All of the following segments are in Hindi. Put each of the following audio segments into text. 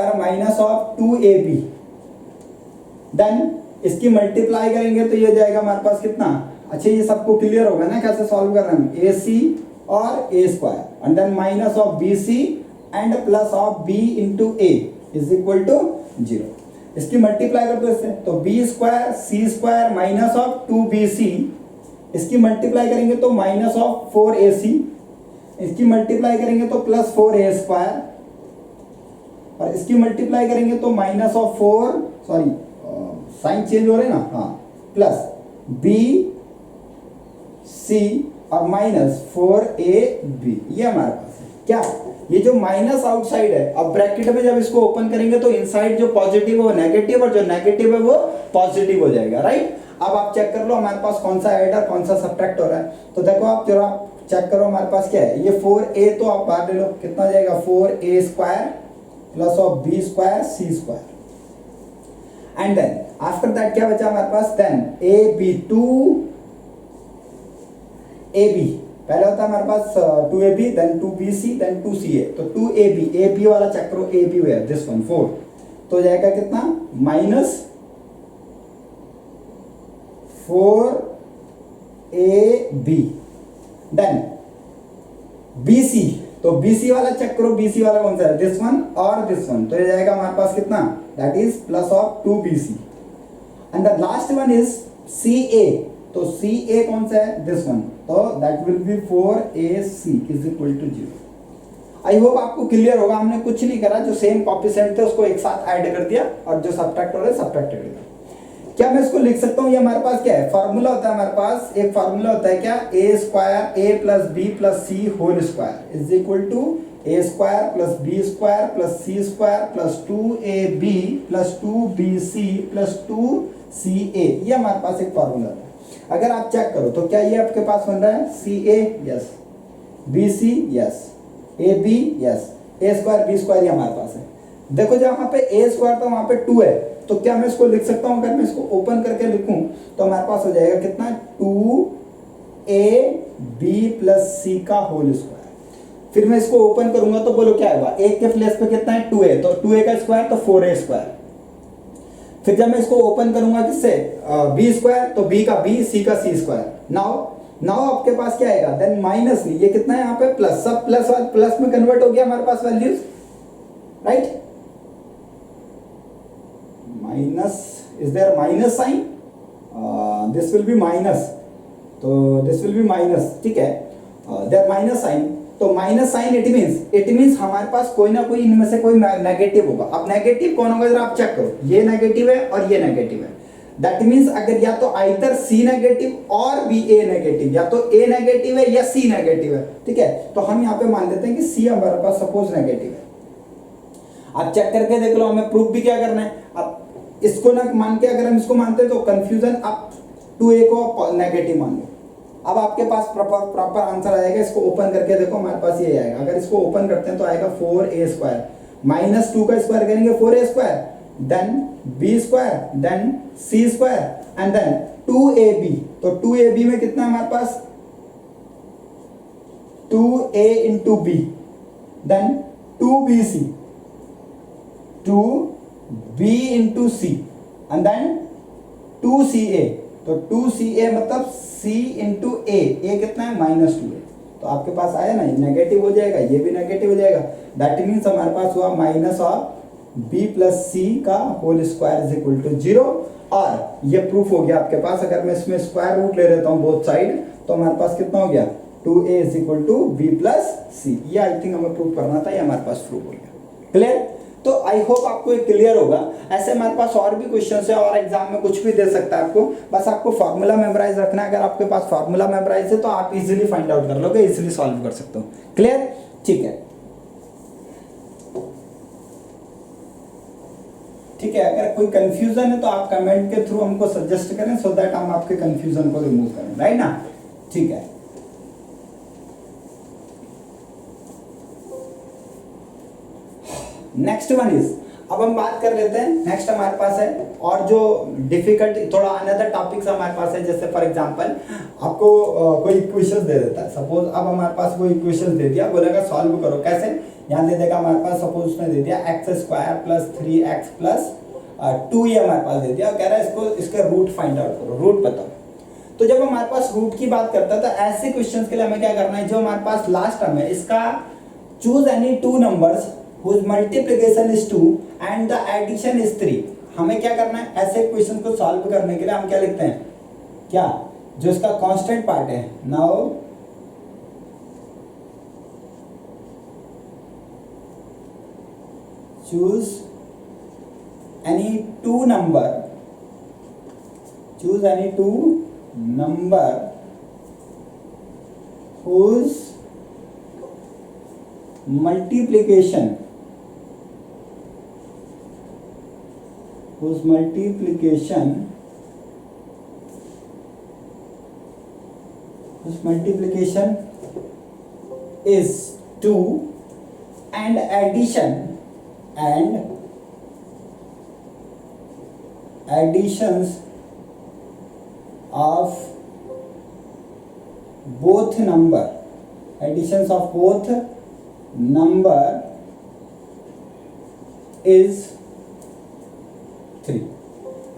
Square minus of 2ab, then इसकी मल्टीप्लाई करेंगे तो ये जाएगा हमारे पास कितना। अच्छा ये सबको क्लियर होगा ना कैसे सॉल्व कर रहे हैं, ए सी और a square and then minus of b c and plus of b into a is equal to 0। इसकी मल्टीप्लाई कर दो इससे, तो b square c square minus of 2bc, इसकी मल्टीप्लाई करेंगे तो माइनस ऑफ 4ac, इसकी मल्टीप्लाई करेंगे तो प्लस 4a स्क्वायर, और इसकी मल्टीप्लाई करेंगे तो minus of 4, sorry sine change हो रहे ना, हाँ, प्लस बी सी और माइनस 4ab, ये हमारे पास है क्या। ये जो माइनस आउटसाइड है, अब ब्रैकेट में जब इसको ओपन करेंगे तो इनसाइड जो पॉजिटिव है वो नेगेटिव और जो नेगेटिव है वो पॉजिटिव हो जाएगा, राइट। अब आप चेक कर लो हमारे पास कौन सा ऐड और कौन सा सब्ट्रैक्ट हो रहा है। तो देखो आप जरा चेक करो हमारे पास क्या है, ये 4a तो आप बाहर ले लो, कितना जाएगा 4a square plus of b square c square, and then after that क्या बचा हमारे पास, देन ab, पहले होता है हमारे पास 2ab then 2bc then 2ca, तो 2ab वाला चेक करो, ab है दिस वन 4, तो जाएगा कितना माइनस 4ab, देन bc, तो bc वाला चेक करो, bc वाला कौन सा है, दिस वन और दिस वन, तो ये जाएगा हमारे पास कितना, that is plus of 2bc, and the last one is ca, तो ca कौन सा है, दिस वन, तो that will be 4ac is equal to 0। I hope आपको क्लियर होगा, हमने कुछ नहीं करा, जो सेम कॉफिशिएंट थे उसको एक साथ ऐड कर दिया और जो सब्ट्रैक्ट हो रहा है सब्ट्रैक्ट कर दिया। क्या मैं इसको लिख सकता हूँ, ये हमारे पास क्या है, फार्मूला होता है हमारे पास, एक फार्मूला होता है क्या, a square a plus b plus c whole square is equal to a square plus b square plus c square plus 2ab plus 2bc plus 2ca, ये हमारे पास एक फार्मूला है। अगर आप चेक करो तो क्या ये आपके पास बन रहा है, ca yes, bc yes, ab yes, a square b square ये हमारे पास है। देखो जहाँ पे a स्क्वायर था वहां पे 2 है, तो क्या मैं इसको लिख सकता हूँ, अगर मैं इसको ओपन करके लिखूं तो हमारे पास हो जाएगा कितना, 2ab प्लस सी का होल स्क्वायर। फिर मैं इसको ओपन करूंगा तो बोलो क्या आएगा, a के प्लेस पे कितना है 2a, तो 2a का स्क्वायर तो 4a स्क्वायर। फिर जब मैं इसको ओपन करूंगा किससे, b स्क्वायर, तो b का b, c का c स्क्वायर। नाउ आपके पास क्या आएगा, देन माइनस नहीं, ये कितना है यहाँ पे प्लस, सब प्लस प्लस में कन्वर्ट हो गया हमारे पास values, right. Minus, is there minus sign, this will be minus, तो दिस विल बी माइनस, ठीक है, देयर माइनस साइन, तो माइनस साइन इट मींस हमारे पास कोई ना कोई इनमें से कोई नेगेटिव होगा। अब नेगेटिव कौन होगा जरा आप चेक करो, ये नेगेटिव है और ये नेगेटिव है, दैट मींस अगर या तो आइदर सी नेगेटिव और बी ए नेगेटिव, या तो ए नेगेटिव है या सी नेगेटिव है, ठीक है। तो हम यहाँ पे मान लेते हैं कि सी हमारे पास सपोज नेगेटिव है। आप चेक करके देख लो, हमें प्रूफ भी क्या करना है। अब इसको ना मान के अगर हम इसको मानते हैं तो कंफ्यूजन, आप 2a को नेगेटिव मान लो। अब आपके पास प्रॉपर आंसर आएगा, इसको ओपन करके देखो हमारे पास ये आएगा। अगर इसको ओपन करते हैं तो आएगा 4a स्क्वायर माइनस 2 का स्क्वायर करेंगे 4a square, then b square, then c square and then 2ab, तो 2ab में कितना हमारे पास 2a into b, then 2bc, 2b into c and then 2ca, तो 2ca मतलब c इंटू a कितना है -2 है, तो आपके पास आया ना, नेगेटिव हो जाएगा, ये भी नेगेटिव हो जाएगा, दैट मीन्स हमारे पास हुआ minus of b plus C का whole square is equal to 0। और ये प्रूफ हो गया आपके पास। अगर मैं इसमें स्क्वायर रूट ले लेता हूँ बोथ साइड, तो हमारे पास कितना हो गया 2a is equal to b plus c. ये आई थिंक हमें प्रूफ करना था, ये हमारे पास प्रूफ हो गया। क्लियर? तो आई होप आपको ये क्लियर होगा। ऐसे हमारे पास और भी क्वेश्चन है और एग्जाम में कुछ भी दे सकता है आपको, बस आपको फार्मूला मेमोराइज रखना है। अगर आपके पास फार्मूला मेमोराइज है तो आप इजीली फाइंड आउट कर लोगे, इजीली सॉल्व कर सकते हो। क्लियर? ठीक है, ठीक है। अगर कोई कंफ्यूजन है तो आप कमेंट के थ्रू हमको सजेस्ट करें, सो दैट हम आपके कंफ्यूजन को रिमूव करें, राइट ना? ठीक है। नेक्स्ट वन इज, अब हम बात कर लेते हैं, नेक्स्ट हमारे पास है और जो डिफिकल्ट थोड़ा अनदर टॉपिक्स हमारे पास है। जैसे फॉर एग्जांपल आपको कोई इक्वेशंस दे देता है, सपोज अब हमारे पास वो इक्वेशंस दे दिया, बोलेगा सॉल्व करो। कैसे? यहाँ दे देगा हमारे पास, सपोज उसने दे दिया x square plus 3x plus 2 ये हमारे पास दे दिया, कह रहा है इसको इसका रूट फाइंड आउट करो, रूट बताओ। तो जब हमारे पास रूट की बात करता है तो ऐसे क्वेश्चंस के लिए हमें क्या करना है, जो हमारे पास लास्ट टर्म है इसका choose any two numbers whose multiplication is 2 and the addition is 3। हमें क्या करना है, ऐसे क्वेश्चन को सॉल्व करने के लिए हम क्या लिखते हैं, क्या जो इसका कांस्टेंट पार्ट है, now choose any two number whose multiplication is 2 and additions of both number is 3।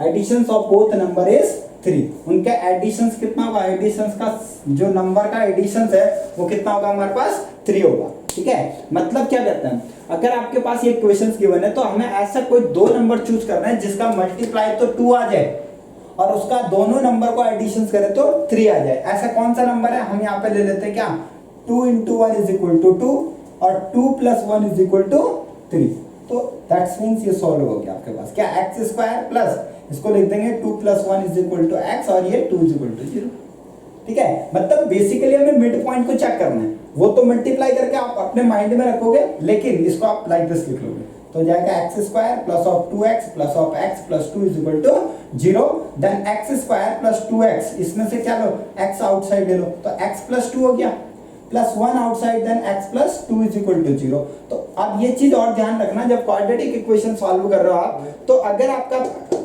Additions of both number is 3। उनका एडिशंस कितना होगा, एडिशंस का जो नंबर का एडिशंस है वो कितना होगा हमारे पास, 3 होगा। ठीक है, मतलब क्या कहते हैं, अगर आपके पास ये क्वेश्चंस गिवन है तो हमें ऐसा कोई दो नंबर चूज करना है जिसका मल्टीप्लाई तो 2 आ जाए और उसका दोनों नंबर को एडिशंस करें तो 3 आ जाए। ऐसा कौन सा नंबर है, हम यहाँ पे ले लेते हैं क्या, 2 × 1 = 2 और 2 + 1 = 3। तो दैट्स मींस ये सॉल्व हो गया आपके पास क्या, x² प्लस इसको लिख देंगे 2 + 1 = x और ये 2 = 0। ठीक है, मतलब बेसिकली हमें मिड पॉइंट को चेक करना है, वो तो मल्टीप्लाई करके आप अपने माइंड में रखोगे, लेकिन इसको आप लाइक दिस लिख लोगे तो जाएगा x² + 2x + x + 2 = 0। Then x² + 2x, इसमें से क्या लो, x आउटसाइड ले लो तो x + 2 हो गया, +1 आउटसाइड, देन x + 2 = 0। तो अब ये चीज और ध्यान रखना, जब क्वाड्रेटिक इक्वेशन सॉल्व कर रहे हो आप, तो अगर आपका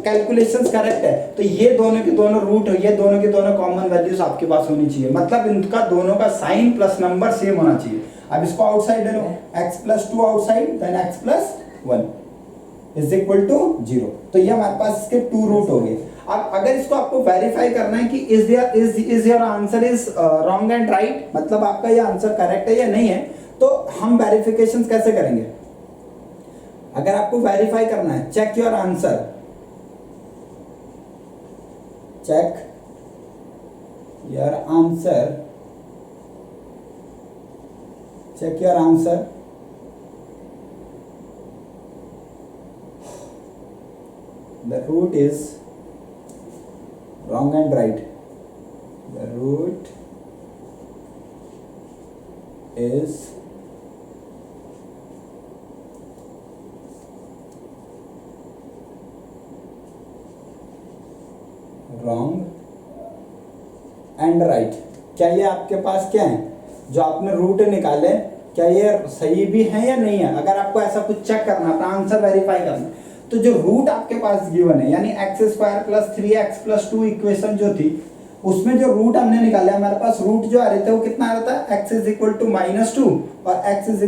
कैलकुलेशंस करेक्ट है तो ये दोनों के दोनों रूट, ये दोनों के दोनों कॉमन वैल्यूज आपके पास होनी चाहिए, मतलब इनका दोनों का साइन प्लस नंबर सेम होना चाहिए। अब इसको आउटसाइड ले लो, x + 2 आउटसाइड, देन x + 1 = 0। तो ये हमारे पास इसके 2 रूट हो गए। अब अगर इसको आपको वेरीफाई करना है कि is your answer is wrong and right, मतलब आपका ये आंसर करेक्ट है या नहीं है, तो हम वेरिफिकेशन कैसे करेंगे। अगर आपको वेरीफाई करना है, check your answer, the root is wrong and right, the root is wrong and right। क्या ये आपके पास क्या है, जो आपने रूट निकाले, क्या ये सही भी है या नहीं है। अगर आपको ऐसा कुछ चेक करना, अपना आंसर वेरीफाई करना, तो जो रूट आपके पास गिवन है, यानी x² + 3x + 2 इक्वेशन जो थी, उसमें जो रूट हमने निकाला, हमारे पास रूट जो आ रहे थे वो कितना आ रहा था, x = -2 और x =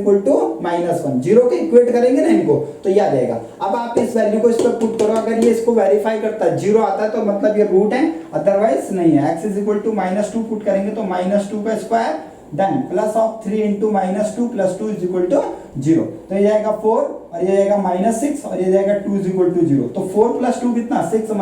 -1। 0 के इक्वेट करेंगे ना इनको तो ये आ जाएगा। अब आप इस वैल्यू को इस पर पुट करो, अगर ये इसको वेरीफाई करता है 0 आता है तो मतलब ये रूट है, अदरवाइज नहीं है। x = -2 पुट करेंगे तो -2 का स्क्वायर, देन +3 × -2 + 2 = 0। तो ये जाएगा 4 और ये जाएगा -6 और ये जाएगा 2 = 0। तो 4 + 2 कितना, 6 - 6 =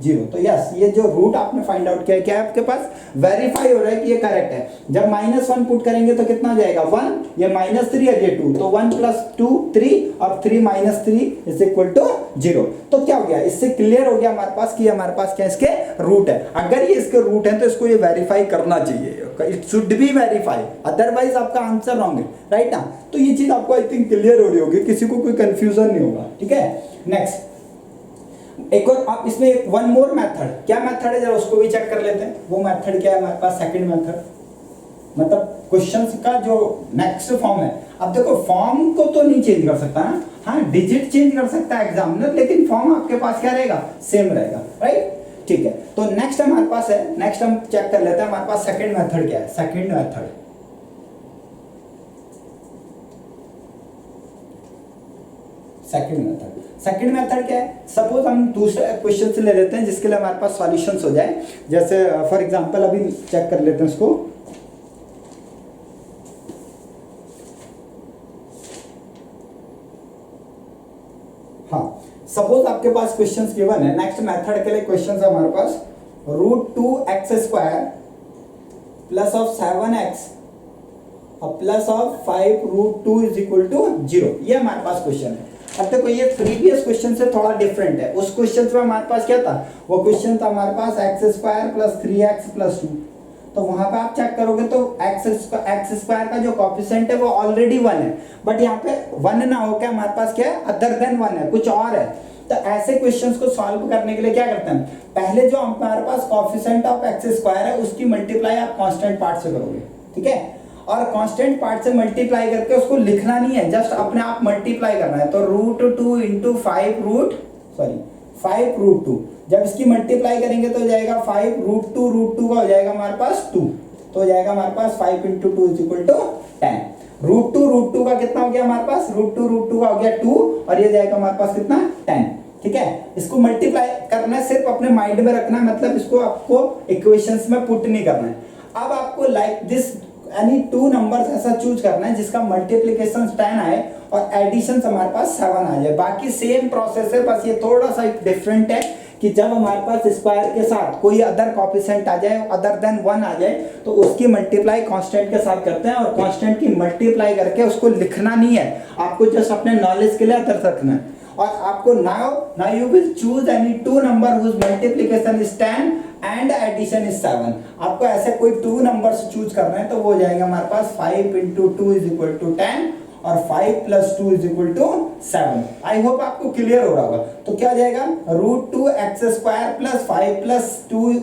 0। तो यस, ये जो रूट आपने फाइंड आउट किया, क्या आपके पास वेरीफाई हो रहा है कि ये करेक्ट है। जब -1 पुट करेंगे तो कितना हो जाएगा, 1, ये -3 और ये 2, तो 1 + 2 3 और 3 - 3 = 0। तो क्या हो गया, इससे क्लियर हो गया हमारे पास कि हमारे पास क्या इसके रूट है। अगर ये इसके रूट है तो इसको ये वेरीफाई करना चाहिए, it should be verify, otherwise आपका आंसर रॉन्ग है, राइट ना। तो ये चीज आपको आई थिंक क्लियर हो रही होगी, किसी को कोई कंफ्यूजन नहीं होगा। ठीक है, नेक्स्ट एक और आप इसमें वन मोर मेथड, क्या मेथड है जरा उसको भी चेक कर लेते हैं। वो मेथड क्या है हमारे पास, सेकंड मेथड, मतलब क्वेश्चंस का जो नेक्स्ट फॉर्म है। अब देखो फॉर्म को तो नहीं चेंज कर सकता ना, हाँ डिजिट चेंज कर सकता है एग्जामिनर, लेकिन फॉर्म आपके पास क्या रहेगा, सेम रहेगा, राइट। ठीक है, तो नेक्स्ट हमारे पास है, नेक्स्ट हम चेक कर लेते हैं हमारे पास सेकंड मेथड क्या है। सेकंड मेथड सेकंड मेथड क्या है, सपोज हम दूसरे क्वेश्चन से ले लेते हैं जिसके लिए हमारे पास सॉल्यूशंस हो जाए। जैसे फॉर एग्जांपल अभी चेक कर लेते हैं उसको। हाँ, सपोज आपके पास क्वेश्चंस गिवन है, नेक्स्ट मेथड के लिए क्वेश्चंस है हमारे पास √2x² प्लस ऑफ 7x और plus of 5√2 is equal to 0। ये हमारे पास क्वेश्चन है। अब देखो ये प्रीवियस क्वेश्चन से थोड़ा डिफरेंट है। उस क्वेश्चन में हमारे पास क्या था, वो क्वेश्चन था हमारे पास x² प्लस 3x प्लस 2। तो वहां पे आप चेक करोगे तो x² का जो कोफिशिएंट है वो ऑलरेडी 1 है, बट यहाँ पे 1 ना हो क्या हमारे पास क्या है, अदर देन 1 है, कुछ और है। तो ऐसे क्वेश्चंस को सॉल्व करने के लिए क्या करते हैं, पहले जो हमारे पास कोफिशिएंट ऑफ x² है उसकी मल्टीप्लाई आप कांस्टेंट पार्ट से करोगे, ठीक है। और कांस्टेंट पार्ट से मल्टीप्लाई करके उसको लिखना नहीं है, जस्ट अपने आप मल्टीप्लाई करना है। तो √2 इंटू 5√2, जब इसकी मल्टीप्लाई करेंगे तो हो जाएगा 5√2 का हो जाएगा हमारे पास 2, तो हो जाएगा हमारे पास 5 इंटू 2 इज इक्वल टू 10। √2 का कितना हो गया हमारे पास, √2 का हो गया 2 और ये जाएगा हमारे पास कितना 10, ठीक है। इसको मल्टीप्लाई करना है, सिर्फ अपने माइंड में रखना है, मतलब इसको आपको इक्वेशंस में पुट नहीं करना है। अब आपको लाइक दिस यानी 2 नंबर्स ऐसा चूज करना है जिसका मल्टीप्लिकेशन 10 आए और एडिशन हमारे पास 7 आ जाए। बाकी सेम प्रोसेस है, बस ये थोड़ा सा डिफरेंट है कि जब हमारे पास स्क्वायर के साथ कोई अदर कोफिशिएंट आ जाए, अदर देन 1 आ जाए, तो उसकी मल्टीप्लाई कांस्टेंट के साथ करते हैं और कांस्टेंट की मल्टीप्लाई करके उसको लिखना नहीं है, आपको जस्ट अपने नॉलेज के लिए अदर रखना है। और आपको now you will choose any 2 number whose multiplication is 10 and addition is 7। आपको ऐसे कोई 2 नंबर्स चूज करना है, तो वो हो जाएगा हमारे पास 5 इंटू 2 इज इक्वल टू 10 और 5 plus 2 is equal to 7। I hope आपको क्लियर हो रहा होगा। तो क्या हो जाएगा, √2x² प्लस 5 प्लस 2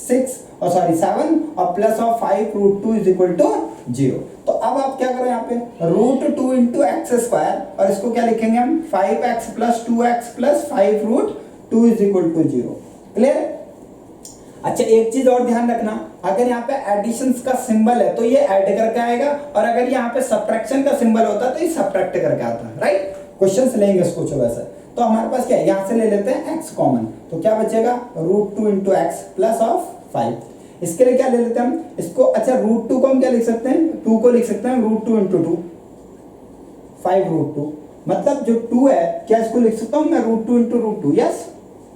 7 और plus of 5√2 is equal to 0। तो अब आप क्या करो यहाँ पे √2 इंटू x² और इसको क्या लिखेंगे हम 5x plus 2x plus 5√2 is equal to 0। Clear. अच्छा, एक चीज और ध्यान रखना, अगर यहाँ पे एडिशंस का सिंबल है तो ये ऐड करके आएगा, और अगर यहाँ पे सब्ट्रैक्शन का सिंबल होता है तो ये सब्ट्रैक्ट करके आता है, राइट। क्वेश्चंस लेंगे इसको वैसे। तो हमारे पास क्या है, यहाँ से ले लेते हैं x कॉमन, तो क्या बचेगा √2 इंटू x प्लस ऑफ 5। इसके लिए क्या ले लेते हैं हम इसको, अच्छा √2 को हम क्या लिख सकते हैं, 2 को लिख सकते हैं √2 इंटू 2 5√2, मतलब जो 2 है क्या इसको लिख सकता हूँ मैं √2 इंटू √2, यस,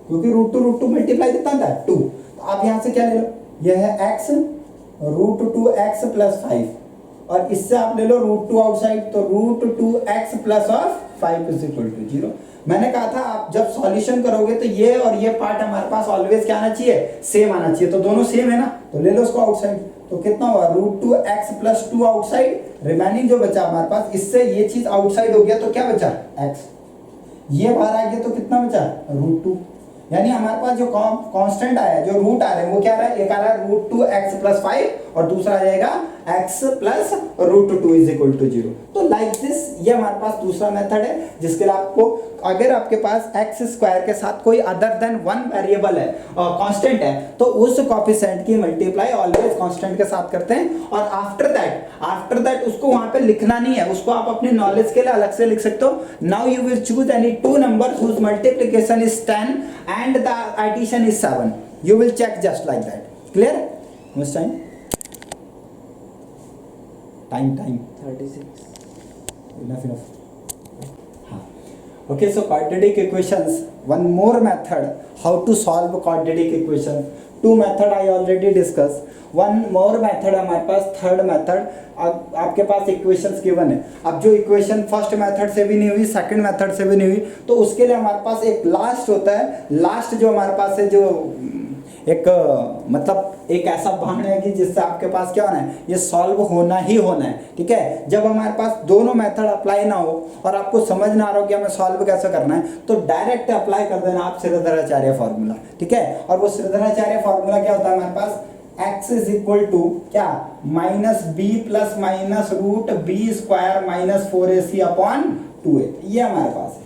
क्योंकि √2 मल्टीप्लाई कितना था 2। तो आप यहाँ से क्या ले लो, यह है x √2x प्लस 5 और इससे आप ले लो √2 आउटसाइड, तो √2x plus of 5 is equal to 0। मैंने कहा था आप जब सॉल्यूशन करोगे तो ये और ये पार्ट हमारे पास ऑलवेज क्या आना चाहिए, सेम आना चाहिए। तो दोनों सेम है ना, तो ले लो उसको आउटसाइड, तो कितना हुआ √2x प्लस 2 आउटसाइड, रिमेनिंग जो बचा हमारे पास, इससे ये चीज आउटसाइड हो गया तो क्या बचा x, ये बाहर आ गया तो कितना बचा √2। यानी हमारे पास जो कांस्टेंट आया, जो रूट आ रहे हैं वो क्या आ रहा है, एक आ रहा है √2x प्लस 5 और दूसरा आ जाएगा x plus √2 is equal to 0। तो लाइक दिस ये हमारे पास दूसरा मेथड है, जिसके लिए आपको अगर आपके पास x² के साथ कोई अदर देन 1 वेरिएबल है और कांस्टेंट है, तो उस कोफिशिएंट की मल्टीप्लाई ऑलवेज कांस्टेंट के साथ करते हैं, और आफ्टर दैट उसको वहां पे लिखना नहीं है, उसको आप अपने नॉलेज के लिए अलग से लिख सकते हो। Now you will choose any 2 numbers whose multiplication is 10 and the addition is 7. You will check just like that. Clear? How much time? Time 36. Enough. हाँ. Okay, so quadratic equations. One more method how to solve quadratic equation. 2 method I already discussed. One more method है हमारे पास, थर्ड मेथड। आपके पास इक्वेशंस गिवन है, अब जो इक्वेशन फर्स्ट मेथड से भी नहीं हुई, सेकंड मेथड से भी नहीं हुई, तो उसके लिए हमारे पास एक लास्ट होता है। लास्ट जो हमारे पास है, जो एक मतलब एक ऐसा बाण है कि जिससे आपके पास क्या होना है, ये सॉल्व होना ही होना है, ठीक है। जब हमारे पास दोनों मेथड अप्लाई ना हो और आपको समझ ना आ रहा हो कि हमें सॉल्व कैसे करना है, तो डायरेक्ट अप्लाई कर देना आप श्रीधराचार्य फॉर्मूला, ठीक है। और वो श्रीधराचार्य फॉर्मूला क्या होता है हमारे पास, x इज इक्वल टू क्या, -b plus minus √b² -4ac upon 2a। ये हमारे पास है,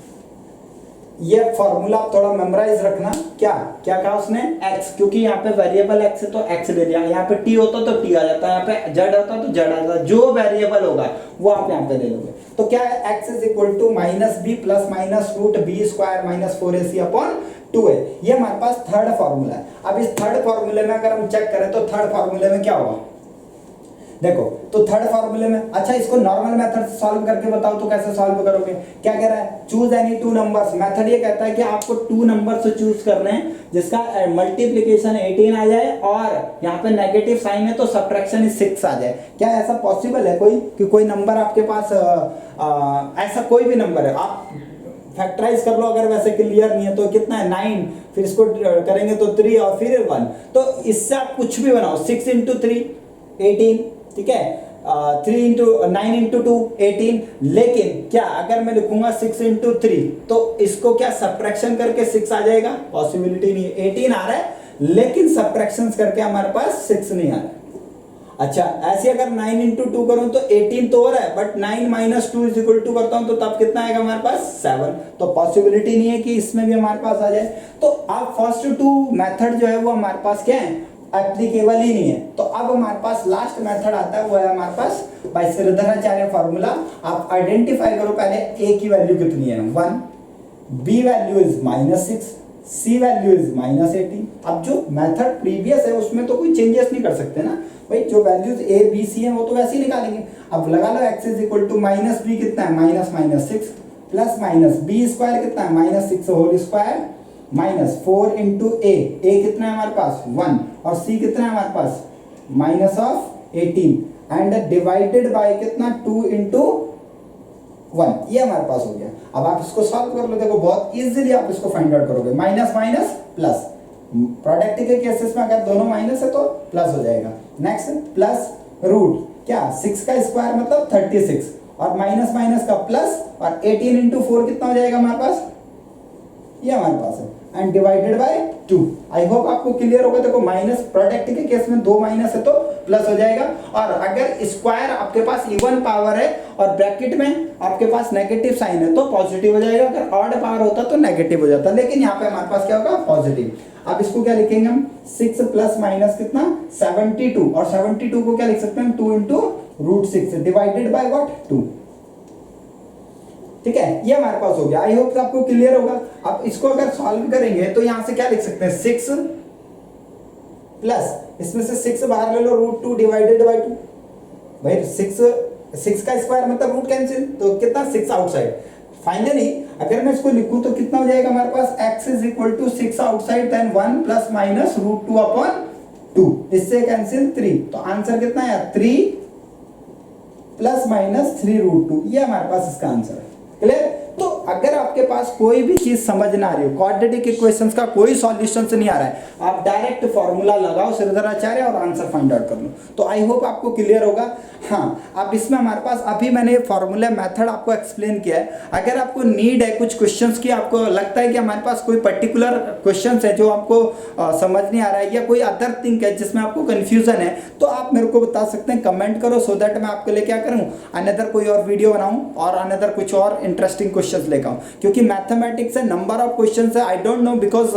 ये फॉर्मूला आप थोड़ा मेमोराइज रखना। क्या क्या कहा उसने, x, क्योंकि यहाँ पे वेरिएबल x है तो x ले लिया, यहाँ पे t होता तो t आ जाता, यहाँ पे z होता तो z आ जाता, जो वेरिएबल होगा वो आप यहाँ पे ले लोगे। तो क्या है, x is equal to -b plus minus root b square minus 4ac upon 2a। ये हमारे पास थर्ड फॉर्मूला है। अब इस थर्ड फॉर्मूले में अगर हम चेक करें तो थर्ड फॉर्मूले में क्या होगा, देखो तो थर्ड फॉर्मूले में, अच्छा इसको नॉर्मल मेथड से सॉल्व करके बताओ तो कैसे सॉल्व करोगे। क्या कह रहा है, choose any two numbers. Method ये कहता है कि आपको टू नंबर से चूज करने हैं जिसका मल्टीप्लिकेशन 18 आ जाए और यहाँ पे नेगेटिव साइन है तो सब्ट्रैक्शन 6 आ जाए। क्या ऐसा पॉसिबल है कोई कि कोई नंबर आपके पास ऐसा कोई भी नंबर है, आप फैक्टराइज कर लो अगर वैसे क्लियर नहीं है तो कितना है 9, फिर इसको करेंगे तो 3 और फिर 1, तो इससे आप कुछ भी बनाओ, 6 इंटू 3 18, ठीक है, 3 इंटू 9 इंटू 2 18। लेकिन क्या अगर मैं लिखूंगा 6 इंटू 3 तो इसको क्या सब्ट्रैक्शन करके 6 आ जाएगा, पॉसिबिलिटी नहीं है। 18 आ रहा है लेकिन सब्ट्रैक्शन करके हमारे पास 6 नहीं आ रहा है। अच्छा ऐसे अगर 9 इंटू 2 करूं तो 18 तो हो रहा है, but 9 minus 2 is equal to करता हूं तो तब कितना आएगा हमारे पास 7, तो पॉसिबिलिटी नहीं है कि इसमें भी हमारे पास आ जाए। तो अब फर्स्ट टू मेथड जो है वो हमारे पास क्या है, एप्लीकेबल ही नहीं है। तो अब हमारे पास लास्ट मेथड आता है, वो है हमारे पास बाय श्रीधराचार्य फॉर्मूला। आप आइडेंटिफाई करो पहले a की वैल्यू कितनी है 1, b value is -6, c value is -18। अब जो मेथड प्रीवियस है उसमें तो कोई चेंजेस नहीं कर सकते ना भाई, जो वैल्यूज a b c है वो तो वैसे ही निकालेंगे। अब लगा लो x is equal to -b कितना है -6 प्लस माइनस b स्क्वायर कितना है -6 whole square minus 4 into a कितना है हमारे पास 1 और c कितना है हमारे पास -18 एंड डिवाइडेड बाय कितना 2 इंटू 1, ये हमारे पास हो गया। अब आप इसको सॉल्व कर लो, देखो बहुत इजीली आप इसको फाइंड आउट करोगे। माइनस माइनस प्लस, प्रोडक्ट के केसेस में अगर दोनों माइनस है तो प्लस हो जाएगा। नेक्स्ट प्लस रूट, क्या 6 का स्क्वायर मतलब 36 और माइनस माइनस का प्लस और 18 इंटू 4 कितना हो जाएगा हमारे पास, ये हमारे पास है, and divided by 2। I hope आपको क्लियर होगा। देखो माइनस प्रोडक्ट के केस में 2 माइनस है तो प्लस हो जाएगा, और अगर स्क्वायर आपके पास इवन पावर है और ब्रैकेट में आपके पास नेगेटिव साइन है तो पॉजिटिव हो जाएगा, अगर ऑड पावर होता तो नेगेटिव हो जाता, लेकिन यहाँ पे हमारे पास क्या होगा पॉजिटिव। अब इसको क्या लिखेंगे हम, 6 प्लस माइनस कितना 72, और 72 को क्या लिख सकते हैं 2 इंटू √6 डिवाइडेड बाय व्हाट 2, ठीक है, ये हमारे पास हो गया। आई होप आपको क्लियर होगा। अब इसको अगर सॉल्व करेंगे तो यहां से क्या लिख सकते हैं 6 प्लस इसमें से 6 बाहर ले लो √2 डिवाइडेड बाय 2, भाई 6 का स्क्वायर मतलब रूट कैंसिल, तो कितना 6 आउटसाइड। फाइनली अगर मैं इसको लिखूं तो कितना हो जाएगा हमारे पास x is equal to 6 outside then 1 plus minus √2 upon 2, इससे कैंसिल 3, तो आंसर कितना है 3 प्लस माइनस 3√2, ये हमारे पास इसका आंसर है। क्लियर। तो अगर आपके पास कोई भी चीज समझ ना आ रही हो, क्वाड्रेटिक इक्वेशंस का कोई सॉल्यूशन नहीं आ रहा है, आप डायरेक्ट फॉर्मूला लगाओ श्रीधराचार्य और आंसर फाइंड आउट कर लो, तो आई होप आपको क्लियर होगा। हाँ, अब इसमें हमारे पास अभी मैंने फॉर्मूला मेथड आपको एक्सप्लेन किया है। अगर आपको नीड है कुछ क्वेश्चंस की, आपको लगता है कि हमारे पास कोई पर्टिकुलर क्वेश्चंस है जो आपको समझ नहीं आ रहा है, या कोई अदर थिंग है जिसमें आपको कंफ्यूजन है, तो आप मेरे को बता सकते हैं, कमेंट करो, सो दैट मैं आपके लिए क्या करूं, अनदर कोई और वीडियो बनाऊं और अनदर कुछ और इंटरेस्टिंग क्वेश्चंस लेकर आऊं। क्योंकि मैथमेटिक्स है, नंबर ऑफ क्वेश्चंस है, आई डोंट नो, बिकॉज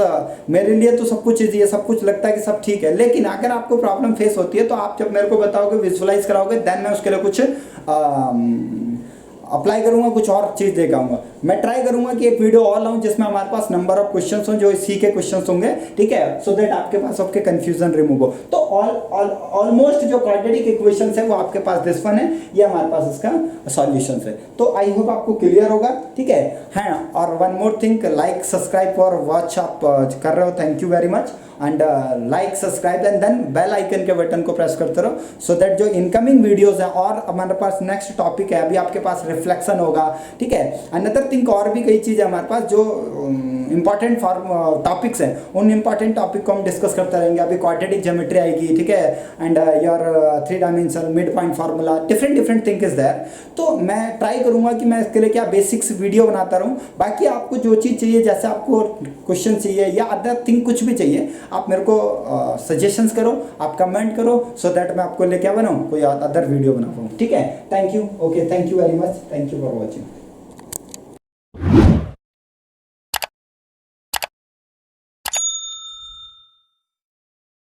मेरे लिए तो सब कुछ इजी है, सब कुछ लगता है कि सब ठीक है, लेकिन अगर आपको प्रॉब्लम फेस होती है तो आप जब मेरे को बताओगे, विजुअलाइज कराओगे, देन मैं उसके लिए कुछ अप्लाई करूंगा, कुछ और चीज लेकर आऊंगा। मैं ट्राई करूंगा कि एक वीडियो और लाऊं जिसमें हमारे पास नंबर ऑफ क्वेश्चंस हो, जो इसी के क्वेश्चंस होंगे, ठीक है, सो दैट आपके पास सबके कंफ्यूजन रिमूव हो। तो ऑलमोस्ट जो क्वाड्रेटिक इक्वेशंस है वो आपके पास दिस वन है, ये हमारे पास इसका सॉल्यूशंस है। तो आई होप आपको क्लियर होगा, ठीक है। हाँ, और one more thing, like subscribe for watch आप कर रहे हो, thank you very much, and like subscribe and then bell icon के बटन को प्रेस करते रहो, सो दैट जो इनकमिंग वीडियोस है, और हमारे पास नेक्स्ट टॉपिक है, अभी आपके पास रिफ्लेक्शन होगा, ठीक है, अनदर थिंग, और भी कई चीज़ें हमारे पास जो इंपॉर्टेंट टॉपिक्स हैं, उन इंपॉर्टेंट टॉपिक को हम डिस्कस करते रहेंगे। अभी क्वाड्रेटिक ज्योमेट्री आएगी, ठीक है, and your 3 dimensional mid point formula, different thing is there. तो मैं ट्राई करूंगा कि मैं इसके लिए क्या बेसिक्स वीडियो बनाता रहूं। बाकी आपको जो चीज़ चाहिए, जैसे आपको क्वेश्चन चाहिए या अदर थिंग कुछ भी चाहिए, आप मेरे को सजेशंस करो, आप कमेंट करो, सो दैट मैं आपको लिए क्या बनाऊँ, कोई अदर वीडियो बना पाऊँ, ठीक है। Thank you, okay, thank you very much, thank you for watching.